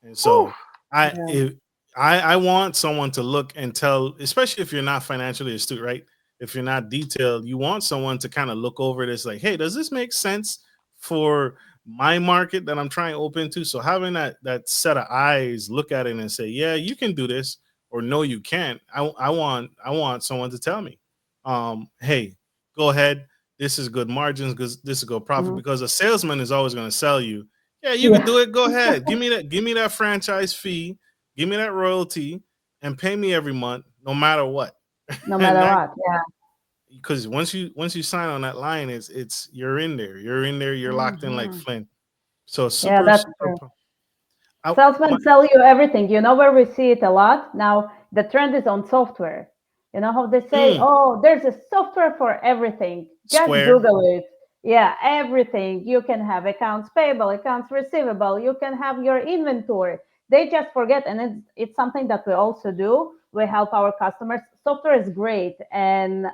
A: And
C: Whew.
A: so I
C: Yeah.
A: if I want someone to look and tell, especially if you're not financially astute, right? If you're not detailed, you want someone to kind of look over this, like, hey, does this make sense for my market that I'm trying to open to? So having that set of eyes look at it and say, yeah, you can do this, or no, you can't. I want someone to tell me, hey, go ahead. This is good margins, because this is good profit.
C: Mhm.
A: Because a salesman is always going to sell you, yeah, you could
C: Yeah.
A: do it. Go ahead. Give me that franchise fee. Give me that royalty and pay me every month, no matter what.
C: No
A: And
C: matter
A: that,
C: what. Yeah.
A: because once you sign on that line, it's you're in there. You're in there. You're locked in like
C: Mhm.
A: Flint. So
C: Yeah,
A: super,
C: that's
A: super.
C: true.
A: My,
C: Salesmen sell you everything. You know where we see it a lot? Now, the trend is on software. You know how they say,
A: mm,
C: oh, there's a software for everything. Just
A: Square.
C: Google it. Yeah, everything. You can have accounts payable, accounts receivable, you can have your inventory. They just forget, and it's something that we also do. We help our customers. Software is great, and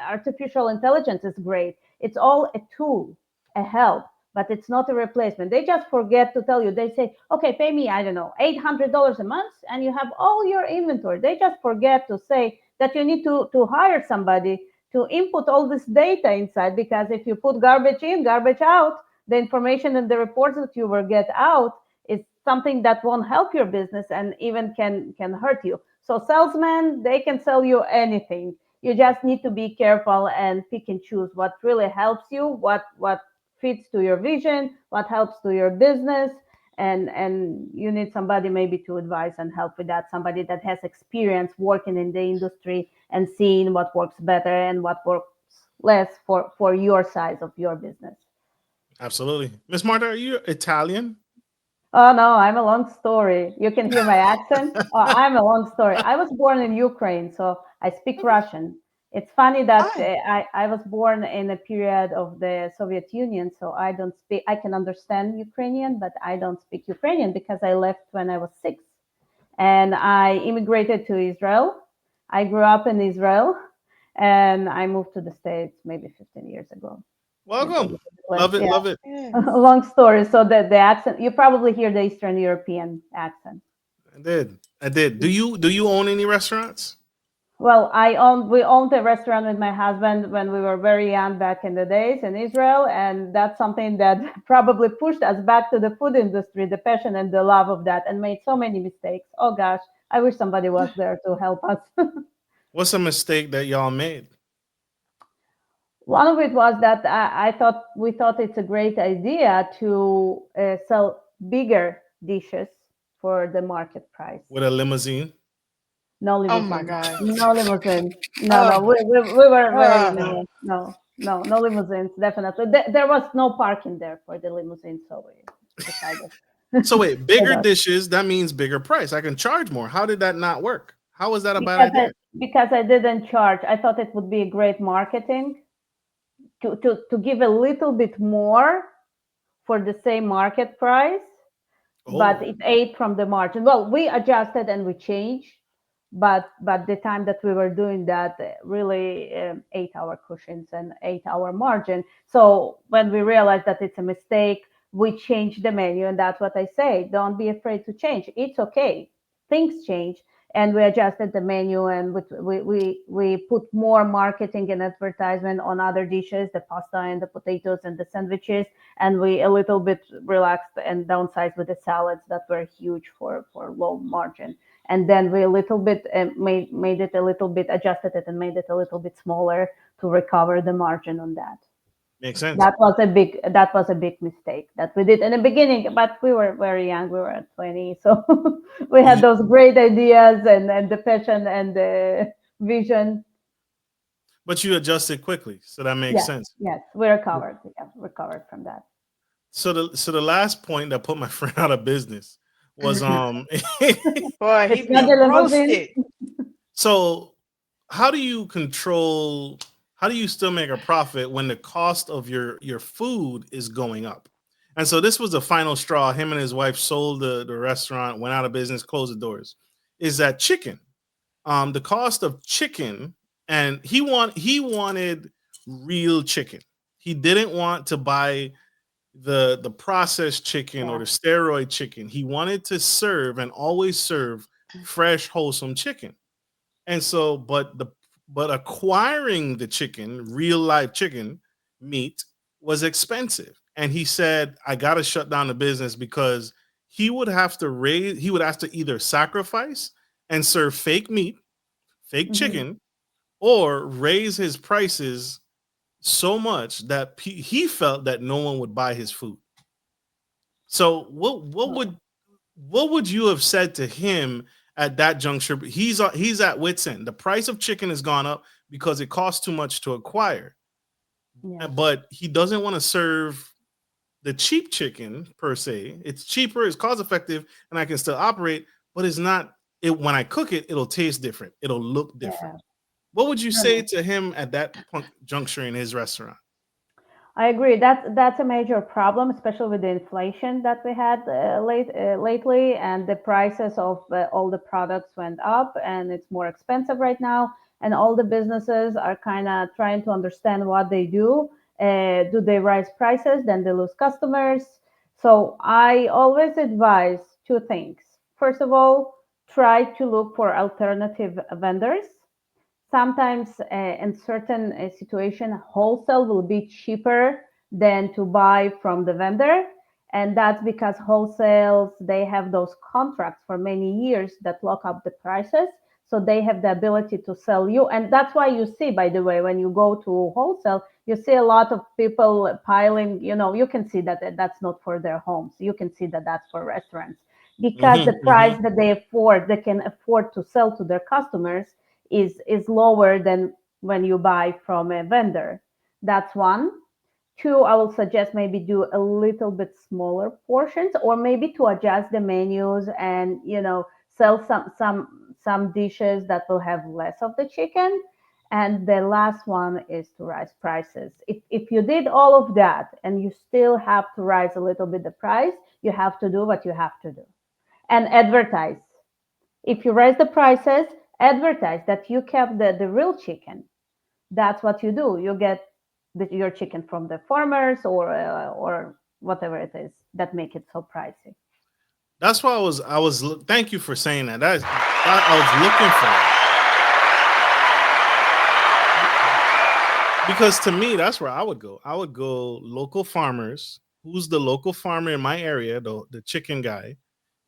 C: artificial intelligence is great. It's all a tool, a help, but it's not a replacement. They just forget to tell you. They say, okay, pay me, I don't know, $800 a month, and you have all your inventory. They just forget to say that you need to hire somebody to input all this data inside, because if you put garbage in, garbage out, the information and the reports that you will get out is something that won't help your business and even can hurt you. So salesmen, they can sell you anything. You just need to be careful and pick and choose what really helps you, what fits to your vision, what helps to your business, and you need somebody maybe to advise and help with that, somebody that has experience working in the industry and seeing what works better and what works less for your size of your business.
A: Absolutely. Miss Marta, are you Italian?
C: Oh no, I'm a long story. You can hear my accent. Oh, I'm a long story. I was born in Ukraine, so I speak Russian. It's funny that
B: Oh,
C: I was born in a period of the Soviet Union, so I don't speak. I can understand Ukrainian, but I don't speak Ukrainian because I left when I was 6, and I immigrated to Israel. I grew up in Israel, and I moved to the States maybe 15 years ago, maybe a
A: Welcome.
C: little bit less.
A: Love it.
C: Yeah.
A: Love it.
B: yes.
C: Long story. So the accent, you probably hear the Eastern European accent.
A: I did. I did. Do you own any restaurants?
C: Well, we owned a restaurant with my husband when we were very young back in the days in Israel, and that's something that probably pushed us back to the food industry, the passion and the love of that, and made so many mistakes. Oh gosh, I wish somebody was there to help us.
A: What's a mistake that y'all made?
C: One of it was that I thought we thought it's a great idea to sell bigger dishes for the market price.
A: With a limousine?
C: No
B: Oh my
C: limousine.
B: God.
C: No limousine. No, no.
B: Oh,
C: We were very
B: oh.
C: no, no, no, no limousines. Definitely. There was no parking there for the limousine, so we decided.
A: So wait,
C: for
A: bigger
C: that.
A: dishes, that means bigger price. I can charge more. How did that not work? How was that a bad
C: Because
A: idea?
C: I didn't charge. I thought it would be a great marketing to give a little bit more for the same market price, but
A: Oh,
C: it ate from the margin. Well, we adjusted and we changed, but the time that we were doing that really ate our cushions and ate our margin. So when we realized that it's a mistake, we changed the menu, and that's what I say. Don't be afraid to change. It's okay. Things change, and we adjusted the menu, and we put more marketing and advertisement on other dishes, the pasta and the potatoes and the sandwiches, and we a little bit relaxed and downsized with the salads that were huge for low margin. And then we a little bit made it a little bit, adjusted it and made it a little bit smaller to recover the margin on that.
A: makes sense.
C: That was a big mistake that we did in the beginning, but we were very young. We were at 20, so we had
A: You-
C: those great ideas and the passion and the vision.
A: but you adjusted quickly, so that makes
C: Yes,
A: sense.
C: yes, we recovered. Yeah, recovered from that.
A: So the last point that put my friend out of business was
B: Boy, he
C: It's not the
B: being
C: limousine.
B: roasted.
A: so how do you control how do you still make a profit when the cost of your food is going up? And so this was the final straw. Him and his wife sold the restaurant, went out of business, closed the doors. Is that chicken? The cost of chicken, and he wanted real chicken. He didn't want to buy the processed chicken or
C: Yeah.
A: the steroid chicken. He wanted to serve and always serve fresh, wholesome chicken. And so, but acquiring the chicken, real live chicken meat, was expensive. And he said, I gotta shut down the business because he would have to either sacrifice and serve fake meat, fake
C: Mhm.
A: chicken, or raise his prices so much that he felt that no one would buy his food. So what would you have said to him at that juncture? He's at wit's end. The price of chicken has gone up because it costs too much to acquire,
C: Yes.
A: but he doesn't want to serve the cheap chicken per se. It's cheaper, it's cost effective, and I can still operate. But it's not. It when I cook it, it'll taste different. It'll look different.
C: Yeah.
A: What would you
C: No,
A: say
C: no.
A: to him at that juncture in his restaurant?
C: I agree. That's a major problem, especially with the inflation that we had lately, and the prices of all the products went up, and it's more expensive right now. And all the businesses are kind of trying to understand what they do. Do they raise prices? Then they lose customers. So I always advise two things. First of all, try to look for alternative vendors. Sometimes in certain situation, wholesale will be cheaper than to buy from the vendor, and that's because wholesales, they have those contracts for many years that lock up the prices. So they have the ability to sell you. And that's why you see, by the way, when you go to wholesale, you see a lot of people piling, you can see that that's not for their homes. You can see that that's for restaurants, because the price that they can afford to sell to their customers is lower than when you buy from a vendor. That's one. Two, I will suggest maybe do a little bit smaller portions, or maybe to adjust the menus and sell some dishes that will have less of the chicken. And the last one is to raise prices. If you did all of that and you still have to rise a little bit the price, you have to do what you have to do and advertise. If you raise the prices, advertise that you kept the real chicken. That's what you do. You get your chicken from the farmers, or whatever it is that make it so pricey.
A: That's why thank you for saying that. That I was looking for, because to me that's where I would go. I would go local farmers. Who's the local farmer in my area, the chicken guy,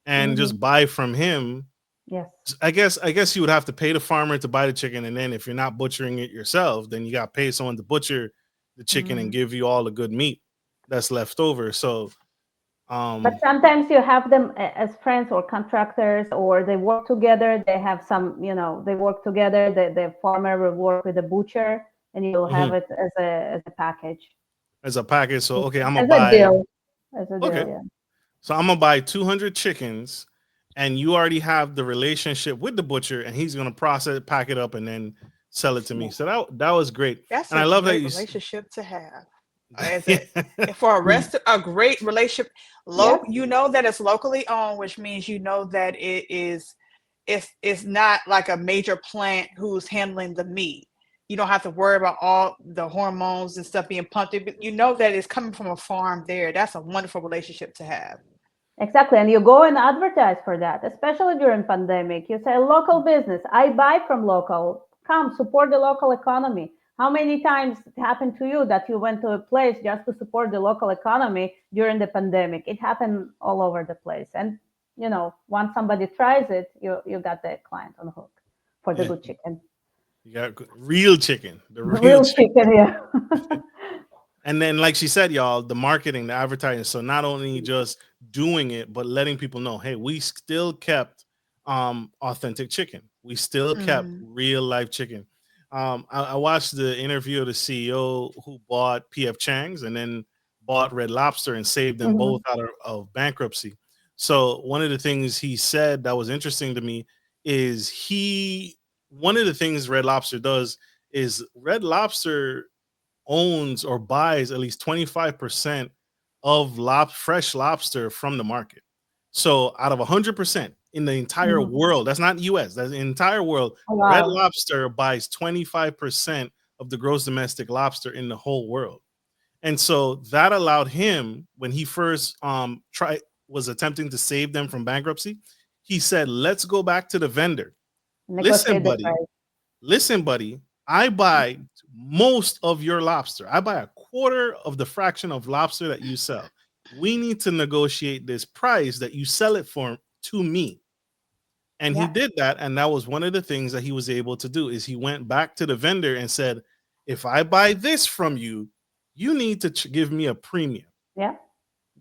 A: and just buy from him.
C: Yes.
A: I guess you would have to pay the farmer to buy the chicken, and then if you're not butchering it yourself, then you got to pay someone to butcher the chicken and give you all the good meat that's left over. So,
C: But sometimes you have them as friends or contractors, or they work together. They have they work together. The farmer will work with the butcher, and you'll have it as a package.
A: As a package. So, okay, I'm gonna
C: As a
A: buy.
C: deal. As a deal,
A: Okay,
C: yeah.
A: so I'm gonna buy 200 chickens, and you already have the relationship with the butcher, and he's gonna process it, pack it up, and then sell it to me. So that was great,
B: That's
A: and I
B: a
A: love that
B: great
A: you.
B: relationship to have. As a for a great relationship.
C: Yeah.
B: You know that it's locally owned, which means you know that it's not like a major plant who's handling the meat. You don't have to worry about all the hormones and stuff being pumped in, but you know that it's coming from a farm there. That's a wonderful relationship to have.
C: Exactly. And you go and advertise for that, especially during pandemic. You say local business, I buy from local, come support the local economy. How many times it happened to you that you went to a place just to support the local economy during the pandemic? It happened all over the place. And once somebody tries it, you got the client on the hook for the
A: Yeah,
C: good chicken.
A: you got real chicken, the real
C: Real
A: chicken.
C: chicken, yeah.
A: And then, like she said, y'all, the marketing, the advertising. So not only just doing it, but letting people know, hey, we still kept authentic chicken. We still kept
B: Mm-hmm.
A: real life chicken. I watched the interview of the CEO who bought PF Chang's and then bought Red Lobster and saved them
C: Mhm.
A: both out of bankruptcy. So one of the things he said that was interesting to me is one of the things Red Lobster does is Red Lobster owns or buys at least 25% of fresh lobster from the market. So out of 100% in the entire
C: Mhm.
A: world, that's not US, that's the entire world,
C: Oh,
A: Red
C: wow.
A: Lobster buys 25% of the gross domestic lobster in the whole world. And so that allowed him, when he first tried was attempting to save them from bankruptcy, he said, let's go back to the vendor. Listen,
C: Negotiate the
A: buddy,
C: price.
A: listen, buddy, I buy most of your lobster. I buy a quarter of the fraction of lobster that you sell. We need to negotiate this price that you sell it for to me. And he
C: Yeah.
A: did that. And that was one of the things that he was able to do is he went back to the vendor and said, if I buy this from you, you need to give me a premium
C: Yeah. If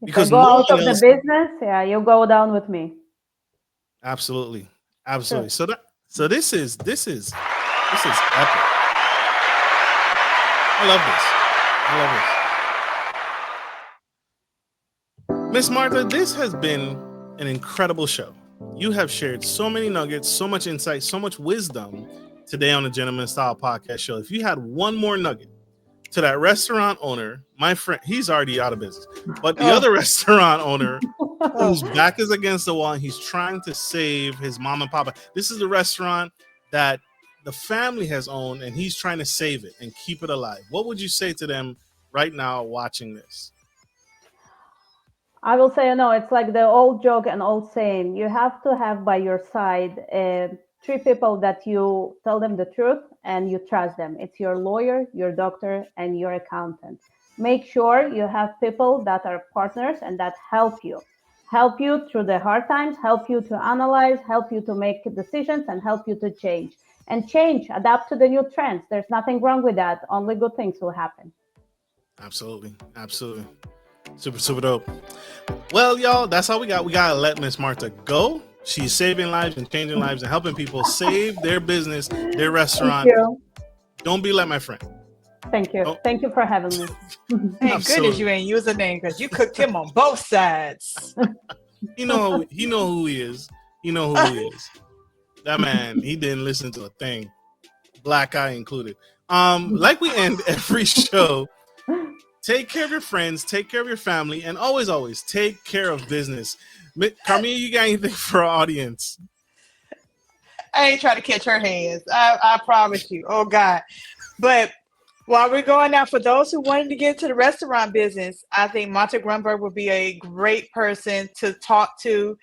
C: I
A: because
C: go
A: no
C: out
A: one
C: of the
A: else.
C: business, yeah, you go down with me.
A: Absolutely.
C: True.
A: Absolutely. So this is epic. I love this. I love this. Miss Martha, this has been an incredible show. You have shared so many nuggets, so much insight, so much wisdom today on the Gentleman Style Podcast Show. If you had one more nugget to that restaurant owner, my friend, he's already out of business, but the
B: Oh,
A: other restaurant owner whose
B: oh.
A: back is against the wall and he's trying to save his mom and papa. This is the restaurant that the family has owned and he's trying to save it and keep it alive. What would you say to them right now watching this?
C: I will say, no, it's like the old joke and old saying. You have to have by your side three people that you tell them the truth and you trust them. It's your lawyer, your doctor, and your accountant. Make sure you have people that are partners and that help you. help you through the hard times, help you to analyze, help you to make decisions, and help you to change. And change, adapt to the new trends. There's nothing wrong with that. Only good things will happen.
A: Absolutely. Absolutely. Super, super dope. Well, y'all, that's all we got. We got to let Miss Marta go. She's saving lives and changing lives and helping people save their business, their restaurant.
C: Thank you.
A: Don't be like my friend.
C: Thank you.
A: Oh.
C: Thank you for having me.
B: Thank goodness you ain't use a name because you cooked him on both sides.
A: He know who he is. He know who he is. That man, he didn't listen to a thing. Black eye included. Like we end every show, take care of your friends, take care of your family, and always take care of business. Karmea, you got anything for our audience?
B: I ain't trying to catch her hands. I promise you. Oh God. But while we're going out, for those who wanted to get into the restaurant business, I think Marta Grumberg would be a great person to talk to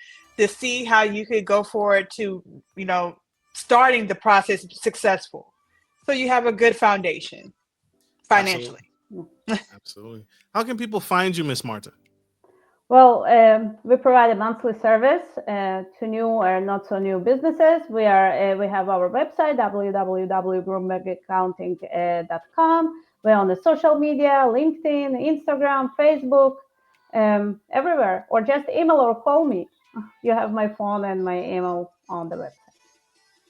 B: see how you could go forward to, starting the process successful. So you have a good foundation financially.
A: Absolutely. How can people find you, Miss Marta?
C: Well, we provide a monthly service to new or not so new businesses. We have our website, www.grumbergaccounting.com. We're on the social media, LinkedIn, Instagram, Facebook, everywhere. Or just email or call me. You have my phone and my email on the website.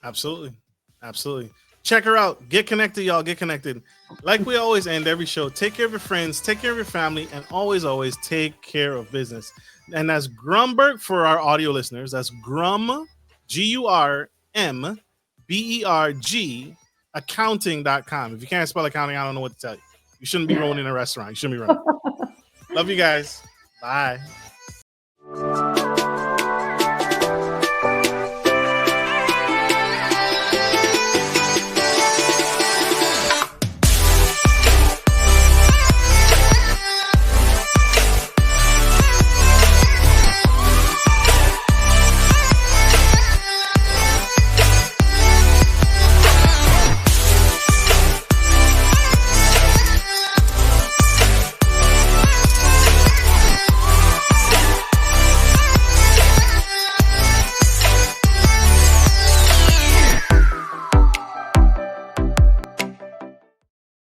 A: Absolutely. Absolutely. Check her out. Get connected, y'all. Get connected. Like we always end every show, take care of your friends, take care of your family, and always take care of business. And that's Grumberg for our audio listeners. That's Grum, G-U-R-M-B-E-R-G, accounting.com. If you can't spell accounting, I don't know what to tell you. You shouldn't be rolling in a restaurant. You shouldn't be running. Love you guys. Bye.